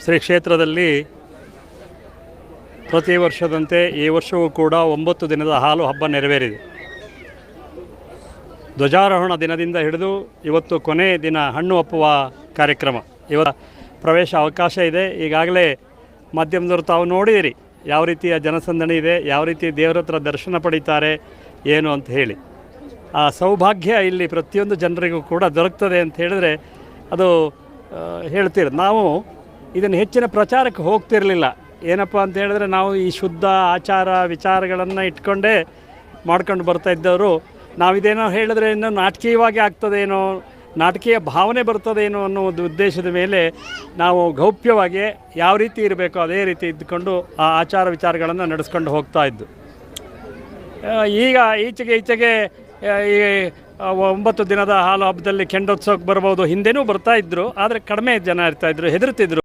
ಶ್ರೀ ಕ್ಷೇತ್ರದಲ್ಲಿ ಪ್ರತಿ ವರ್ಷದಂತೆ ಈ ವರ್ಷವೂ ಕೂಡ 9 ದಿನದ ಹಾಲು ಹಬ್ಬ ನೆರವೇರಿದೆ. ಧ್ವಜಾರೋಹಣ ದಿನದಿಂದ ಹಿಡಿದು ಇವತ್ತು ಕೊನೆ ದಿನ ಹಣ್ಣು ಒಪ್ಪುವ ಕಾರ್ಯಕ್ರಮ. ಇವತ್ತು ಪ್ರವೇಶ ಅವಕಾಶ ಇದೆ. ಈಗಾಗಲೇ ಮಾಧ್ಯಮದವರು ತಾವು ನೋಡಿದಿರಿ ಯಾವ ರೀತಿಯ ಜನಸಂದಣಿ ಇದೆ, ಯಾವ ರೀತಿ ದೇವರ ಹತ್ರ ದರ್ಶನ ಪಡೀತಾರೆ ಏನು ಅಂತ ಹೇಳಿ. ಆ ಸೌಭಾಗ್ಯ ಇಲ್ಲಿ ಪ್ರತಿಯೊಂದು ಜನರಿಗೂ ಕೂಡ ದೊರಕ್ತದೆ ಅಂತ ಹೇಳಿದ್ರೆ ಅದು ಹೇಳ್ತಿರೋದು. ನಾವು ಇದನ್ನು ಹೆಚ್ಚಿನ ಪ್ರಚಾರಕ್ಕೆ ಹೋಗ್ತಿರಲಿಲ್ಲ. ಏನಪ್ಪ ಅಂತ ಹೇಳಿದ್ರೆ ನಾವು ಈ ಶುದ್ಧ ಆಚಾರ ವಿಚಾರಗಳನ್ನು ಇಟ್ಕೊಂಡೇ ಮಾಡ್ಕೊಂಡು ಬರ್ತಾ ಇದ್ದವರು. ನಾವಿದೇನೋ ಹೇಳಿದ್ರೆ ಇನ್ನೂ ನಾಟಕೀಯವಾಗಿ ಆಗ್ತದೇನೋ, ನಾಟಕೀಯ ಭಾವನೆ ಬರ್ತದೇನೋ ಅನ್ನೋ ಒಂದು ಉದ್ದೇಶದ ಮೇಲೆ ನಾವು ಗೌಪ್ಯವಾಗಿ ಯಾವ ರೀತಿ ಇರಬೇಕೋ ಅದೇ ರೀತಿ ಇದ್ದುಕೊಂಡು ಆ ಆಚಾರ ವಿಚಾರಗಳನ್ನು ನಡೆಸ್ಕೊಂಡು ಹೋಗ್ತಾ ಇದ್ದು. ಈಗ ಈಚೆಗೆ ಈ 9 ದಿನದ ಹಾಲು ಹಬ್ಬದಲ್ಲಿ ಕೆಂಡೋತ್ಸವಕ್ಕೆ ಬರ್ಬೋದು. ಹಿಂದೆನೂ ಬರ್ತಾಯಿದ್ರು, ಆದರೆ ಕಡಿಮೆ ಜನ ಇರ್ತಾಯಿದ್ರು, ಹೆದರ್ತಿದ್ರು.